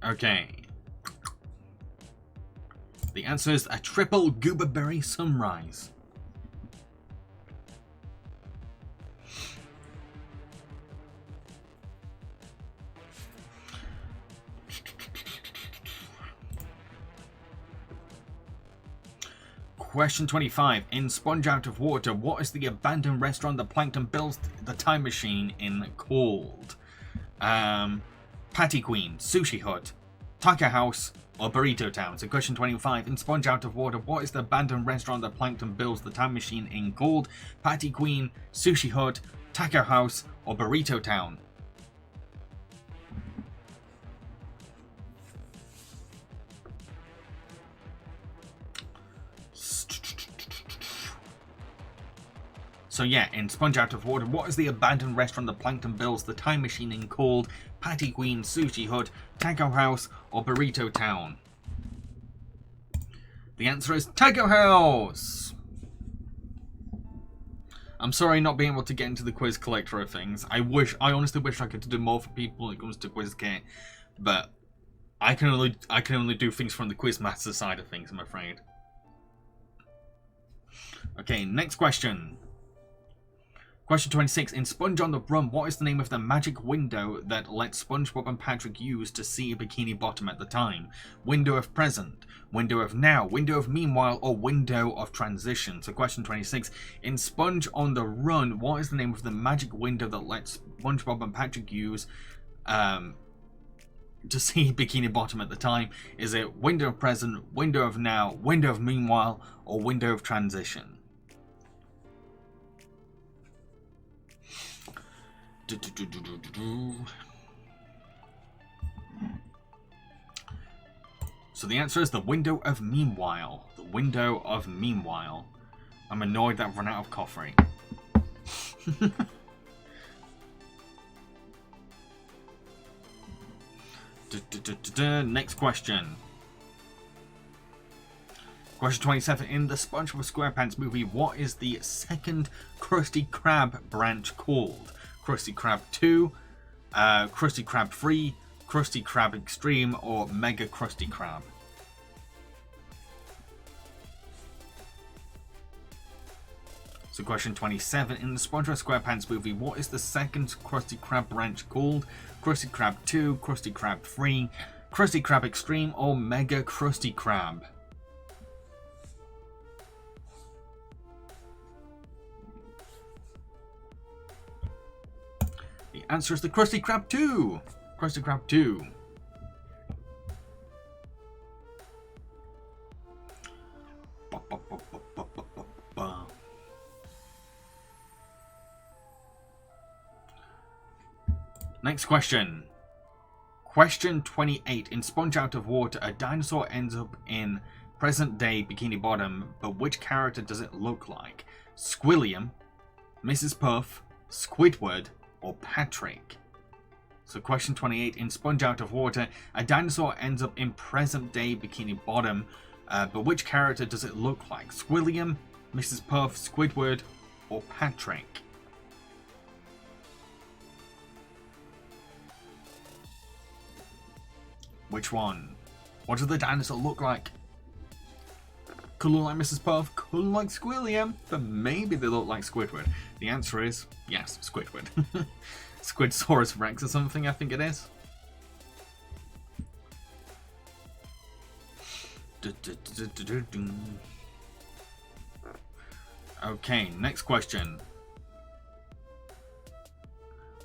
Okay. The answer is a Triple Gooberberry Sunrise. Question 25. In Sponge Out of Water, what is the abandoned restaurant that Plankton builds the time machine in called? Patty Queen, Sushi Hut, Taco House, or Burrito Town? So question 25. In Sponge Out of Water, what is the abandoned restaurant that Plankton builds the time machine in called? Patty Queen, Sushi Hut, Taco House, or Burrito Town? So yeah, in Sponge Out of Water, what is the abandoned restaurant that Plankton builds the time machine in called? Patty Queen, Sushi Hut, Taco House, or Burrito Town? The answer is Taco House! I'm sorry not being able to get into the quiz collector of things. I honestly wish I could do more for people when it comes to quiz kit, but I can only do things from the Quizmaster side of things, I'm afraid. Okay, next question. Question 26. In Sponge on the Run, what is the name of the magic window that lets SpongeBob and Patrick use to see a Bikini Bottom at the time? Window of Present, Window of Now, Window of Meanwhile, or Window of Transition? So question 26. In Sponge on the Run, what is the name of the magic window that lets SpongeBob and Patrick use to see Bikini Bottom at the time? Is it Window of Present, Window of Now, Window of Meanwhile, or Window of Transition? So the answer is the Window of Meanwhile. The Window of Meanwhile. I'm annoyed that I've run out of coffee. Next question. Question 27. In the SpongeBob SquarePants movie, what is the second Krusty Krab branch called? Krusty Krab 2, Krusty Krab 3, Krusty Krab Extreme, or Mega Krusty Krab? So question 27. In the SpongeBob SquarePants movie, what is the second Krusty Krab branch called? Krusty Krab 2, Krusty Krab 3, Krusty Krab Extreme, or Mega Krusty Krab? The answer is the Krusty Krab 2. Krusty Krab 2. Next question. Question 28. In Sponge Out of Water, a dinosaur ends up in present-day Bikini Bottom, but which character does it look like? Squilliam, Mrs. Puff, Squidward, or Patrick? So question 28. In Sponge Out of Water, a dinosaur ends up in present-day Bikini Bottom, but which character does it look like? Squilliam, Mrs. Puff, Squidward, or Patrick? Which one? What does the dinosaur look like? Could look like Mrs. Puff, could look like Squilliam, but maybe they look like Squidward. The answer is yes, Squidward. Squidsaurus Rex or something, I think it is. Okay, next question.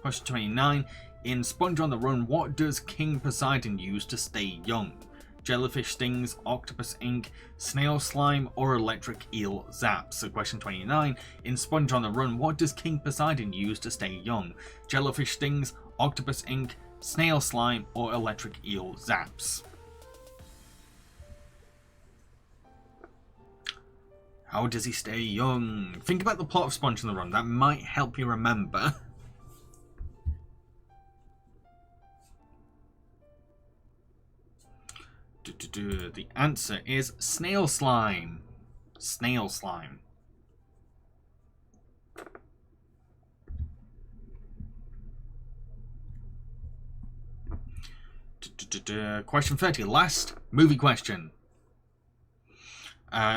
Question 29. In Sponge on the Run, what does King Poseidon use to stay young? jellyfish stings, octopus ink, snail slime, or electric eel zaps? So question 29. In Sponge on the Run, what does King Poseidon use to stay young? Jellyfish stings, octopus ink, snail slime, or electric eel zaps? How does he stay young? Think about the plot of Sponge on the Run. That might help you remember. The answer is snail slime. Snail slime. Question 30. Last movie question.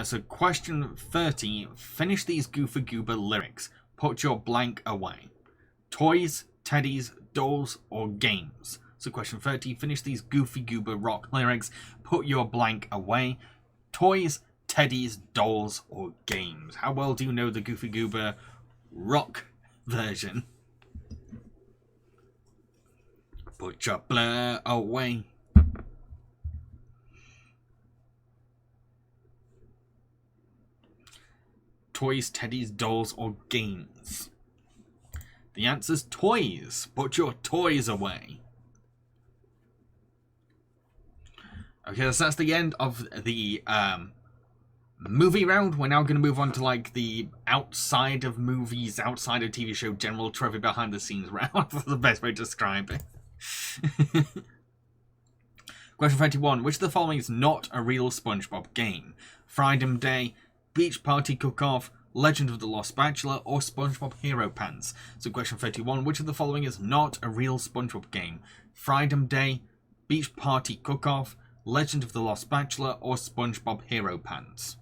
So question 30. Finish these Goofer Goober lyrics. Put your blank away. Toys, teddies, dolls, or games? So question 30. Finish these Goofy Goober rock lyrics. Put your blank away. Toys, teddies, dolls, or games? How well do you know the Goofy Goober rock version? Put your blur away. Toys, teddies, dolls, or games? The answer's toys. Put your toys away. Okay, so that's the end of the movie round. We're now going to move on to like the outside of movies, outside of TV show, general trivia behind the scenes round. That's the best way to describe it. Question 31. Which of the following is not a real Spongebob game? Freedom Day, Beach Party Cook-Off, Legend of the Lost Bachelor, or Spongebob Hero Pants? So question 31. Which of the following is not a real Spongebob game? Freedom Day, Beach Party Cook-Off, Legend of the Lost Bachelor, or Spongebob Hero Pants?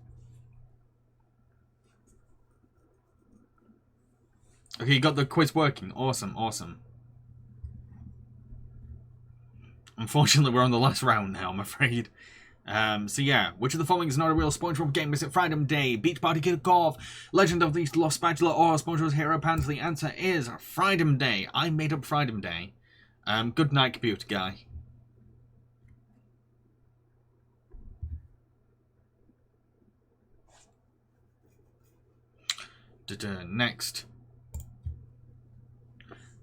Okay, you got the quiz working. Awesome, awesome. Unfortunately, we're on the last round now, I'm afraid. So yeah, which of the following is not a real Spongebob game? Is it Freedom Day, Beach Party Cook-Off, Legend of the Lost Bachelor, or Spongebob Hero Pants? The answer is Freedom Day. I made up Freedom Day. Good night, computer guy.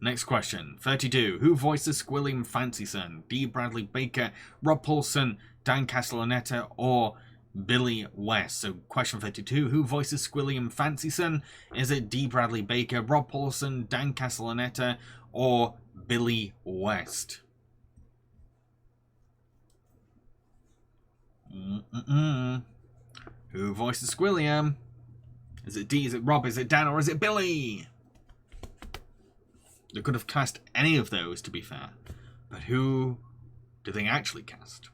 Next question. 32. Who voices Squilliam Fancyson? D. Bradley Baker, Rob Paulson, Dan Castellaneta, or Billy West? So question 32. Who voices Squilliam Fancyson? Is it D. Bradley Baker, Rob Paulson, Dan Castellaneta, or Billy West? Who voices Squilliam? Is it D, is it Rob, is it Dan, or is it Billy? They could have cast any of those, to be fair. But who do they actually cast?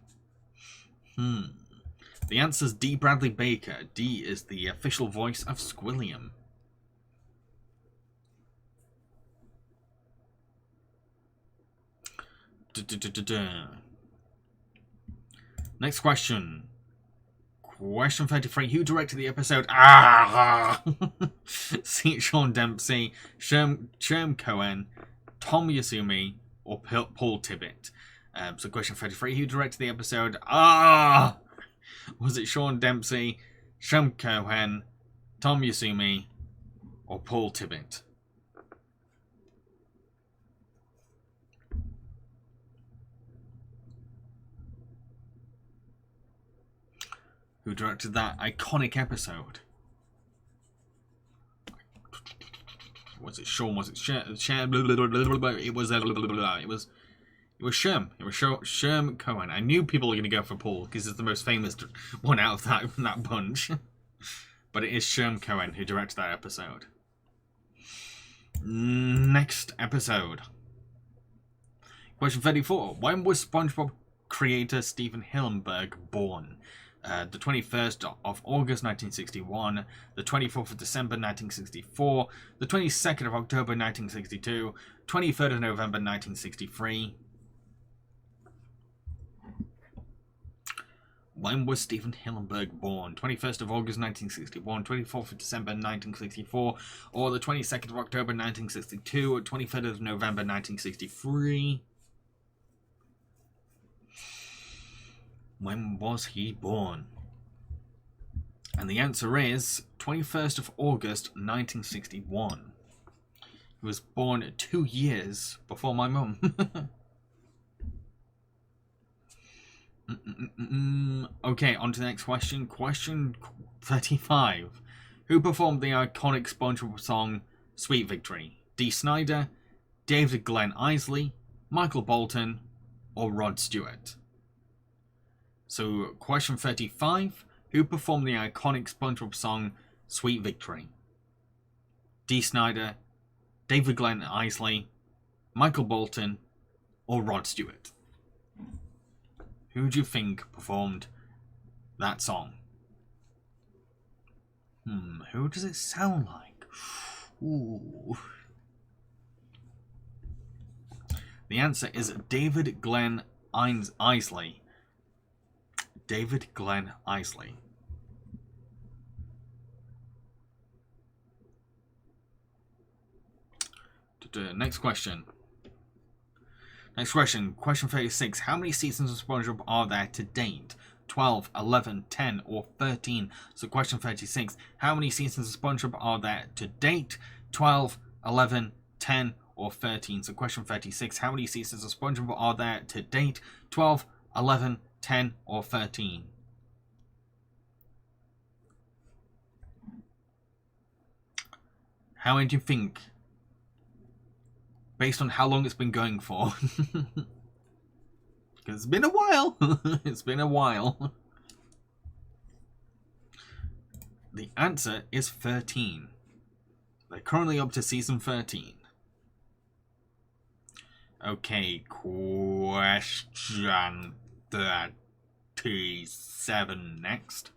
The answer's D. Bradley Baker. D is the official voice of Squilliam. Next question. Question 33. Who directed the episode? See Sean Dempsey, Sherm Cohen, Tom Yasumi, or Paul Tibbett? So question 33. Who directed the episode? Was it Sean Dempsey, Sherm Cohen, Tom Yasumi, or Paul Tibbett? Who directed that iconic episode? Was it Sean? Was it Sherm? It was Sherm. It was Sherm Cohen. I knew people were going to go for Paul because it's the most famous one out of that bunch. But it is Sherm Cohen who directed that episode. Next episode. Question 34. When was SpongeBob creator Stephen Hillenburg born? The 21st of August 1961, the 24th of December 1964, the 22nd of October 1962, 23rd of November 1963. When was Stephen Hillenburg born? 21st of August 1961, 24th of December 1964, or the 22nd of October 1962, or 23rd of November 1963? When was he born? And the answer is 21st of August 1961. He was born 2 years before my mum. Okay, on to the next question. Question 35. Who performed the iconic SpongeBob song Sweet Victory? Dee Snider, David Glenn Isley, Michael Bolton, or Rod Stewart? So, question 35. Who performed the iconic SpongeBob song Sweet Victory? Dee Snider, David Glenn Isley, Michael Bolton, or Rod Stewart? Who do you think performed that song? Who does it sound like? Ooh. The answer is David Glenn Isley. David Glenn Isley. Next question. Next question. Question 36. How many seasons of SpongeBob are there to date? 12, 11, 10, or 13? So question 36. How many seasons of SpongeBob are there to date? 12, 11, 10, or 13? So question 36. How many seasons of SpongeBob are there to date? 12, 11, 10, or 13? How many do you think? Based on how long it's been going for. Because it's been a while. It's been a while. The answer is 13. They're currently up to season 13. Okay, question 37 next.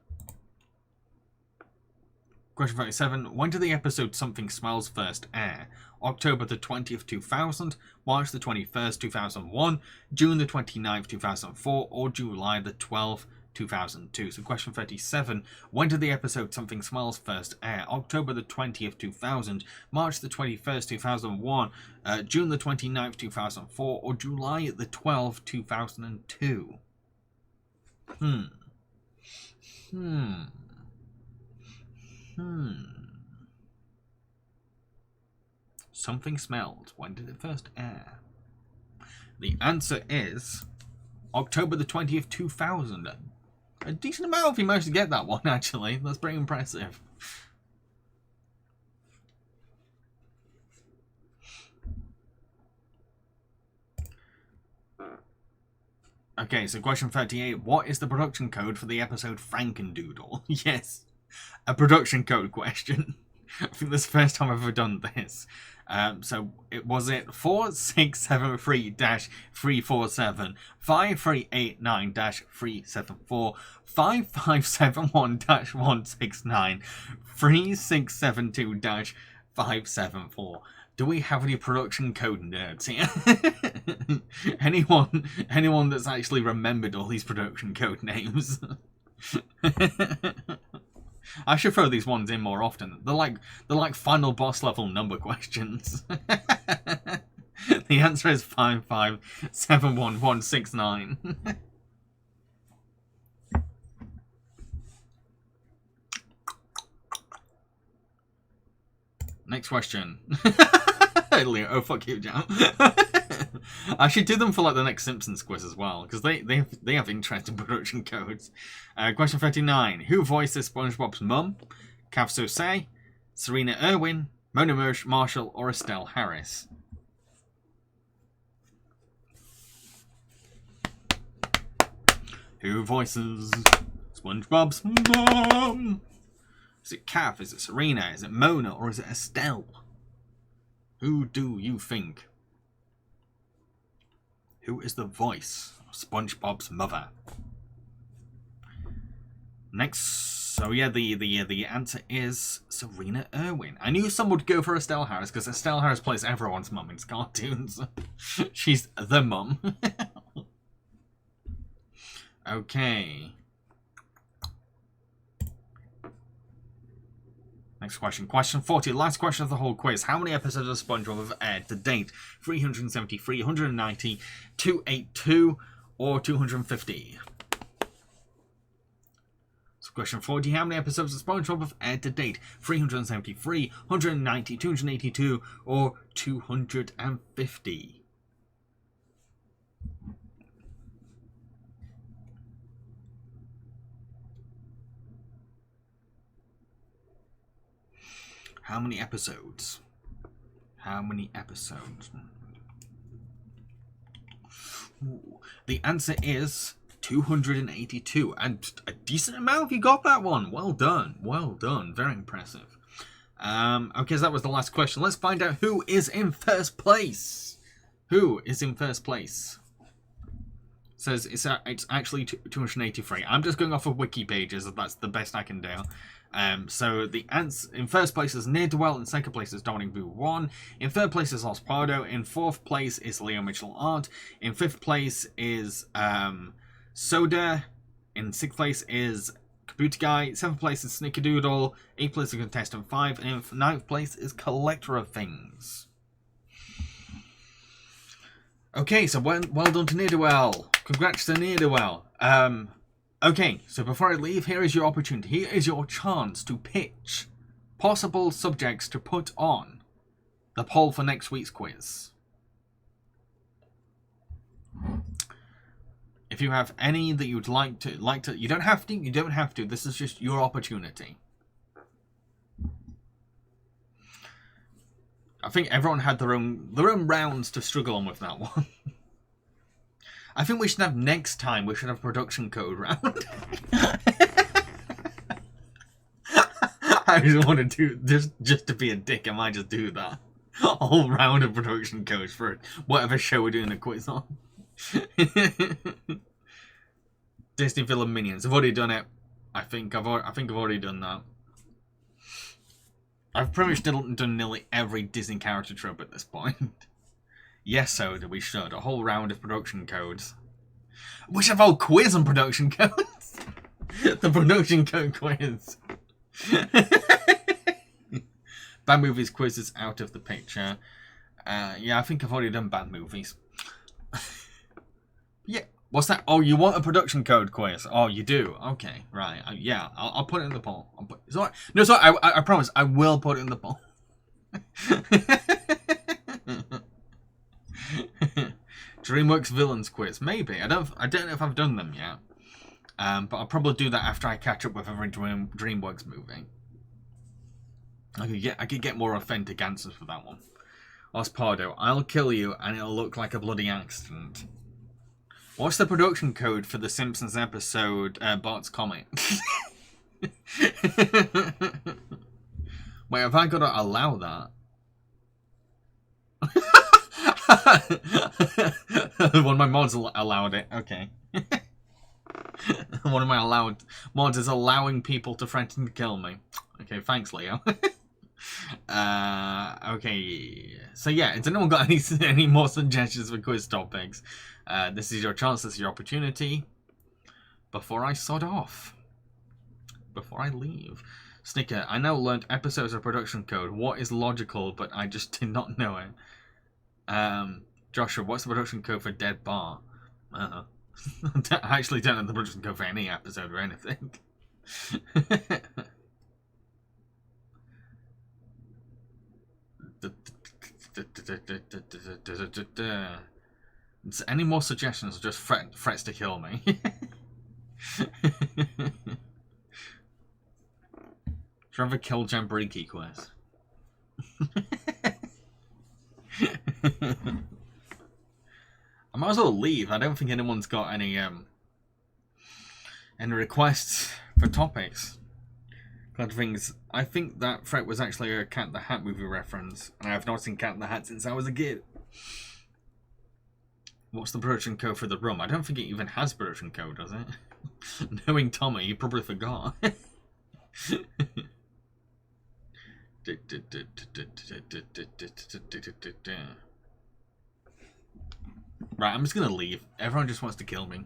Question 37. When did the episode Something Smells first air? October the 20th, 2000, March the 21st, 2001, June the 29th, 2004, or July the 12th, 2002. So question 37. When did the episode Something Smells first air? October the 20th, 2000, March the 21st, 2001, June the 29th, 2004, or July the 12th, 2002? Something Smelled. When did it first air? The answer is October the 20th, 2000. A decent amount if you managed to get that one, actually. That's pretty impressive. Okay, so question 38. What is the production code for the episode Frankendoodle? Yes, a production code question. I think this is the first time I've ever done this. So was it 4673-347, 5389-374, 5571-169, 3672-574? Do we have any production code nerds here? anyone that's actually remembered all these production code names? I should throw these ones in more often. They're like final boss level number questions. The answer is 5571169. Next question. Oh, fuck you, Jam. I should do them for like the next Simpsons quiz as well, because they have interesting production codes. Question 39. Who voices SpongeBob's mum? Kav Sosay, Serena Irwin, Mona Marshall, or Estelle Harris? Who voices SpongeBob's mum? Is it Kav? Is it Serena? Is it Mona? Or is it Estelle? Who do you think? Who is the voice of SpongeBob's mother? Next, so yeah, the answer is Serena Irwin. I knew someone would go for Estelle Harris because Estelle Harris plays everyone's mum in cartoons. She's the mum. Okay. Next question. Question 40. Last question of the whole quiz. How many episodes of SpongeBob have aired to date? 373, 190, 282, or 250? Question 40. How many episodes of Spongebob have aired to date? 373, 190, 282, or 250? How many episodes? How many episodes? Ooh. The answer is 282, and a decent amount. You got that one. Well done. Well done. Very impressive. Okay, so that was the last question. Let's find out who is in first place. Who is in first place? It says it's actually 283. I'm just going off of wiki pages. That's the best I can do. So the answer in first place is Near Dwell, in second place is Dominic Boo 1, in third place is Los Pardo, in fourth place is Leo Mitchell Art, in fifth place is Soda, in sixth place is Computer Guy, seventh place is Snickerdoodle, eighth place is Contestant 5, and in ninth place is Collector of Things. Okay, so well done to Near Dwell. Congrats to Near Dwell. Okay, so before I leave, here is your opportunity. Here is your chance to pitch possible subjects to put on the poll for next week's quiz. If you have any that you'd like to, you don't have to. This is just your opportunity. I think everyone had their own rounds to struggle on with that one. I think we should have next time. We should have production code round. I just want to do just to be a dick. I might just do that. A whole round of production codes for whatever show we're doing the quiz on. Disney villain minions. I've already done it. I think I've already done that. I've pretty much done nearly every Disney character trope at this point. Yes, Soda, we should. A whole round of production codes. We should have a whole quiz on production codes. The production code quiz. Bad movies quiz is out of the picture. Yeah, I think I've already done bad movies. Yeah. What's that? Oh, you want a production code quiz? Oh, you do? Okay, right. Yeah, I'll put it in the poll. Sorry. No, sorry. I promise. I will put it in the poll. DreamWorks villains quiz, maybe. I don't know if I've done them yet, but I'll probably do that after I catch up with every DreamWorks movie. I could get more authentic answers for that one. Los Pardo, I'll kill you and it'll look like a bloody accident. What's the production code for the Simpsons episode Bart's Comet? Wait, have I got to allow that? One of my mods allowed it. Okay. One of my mods is allowing people to threaten to kill me. Okay, thanks, Leo. Okay. So yeah, has anyone got any more suggestions for quiz topics? This is your chance. This is your opportunity. Before I sod off. Before I leave. Snicker, I now learned episodes of production code. What is logical, but I just did not know it. Joshua, what's the production code for Dead Bar? I actually don't know the production code for any episode or anything. Any more suggestions or just threats to kill me? Should I have a kill Jambriki quiz? I might as well leave. I don't think anyone's got any requests for topics. Glad things. I think that threat was actually a Cat in the Hat movie reference, and I have not seen Cat in the Hat since I was a kid. What's the production code for the rum? I don't think it even has production code, does it? Knowing Tommy, he probably forgot. Right, I'm just gonna leave. Everyone just wants to kill me.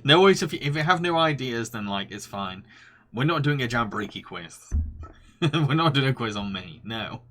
No worries, if you have no ideas, then like it's fine. We're not doing a Jambriki quiz. We're not doing a quiz on me. No.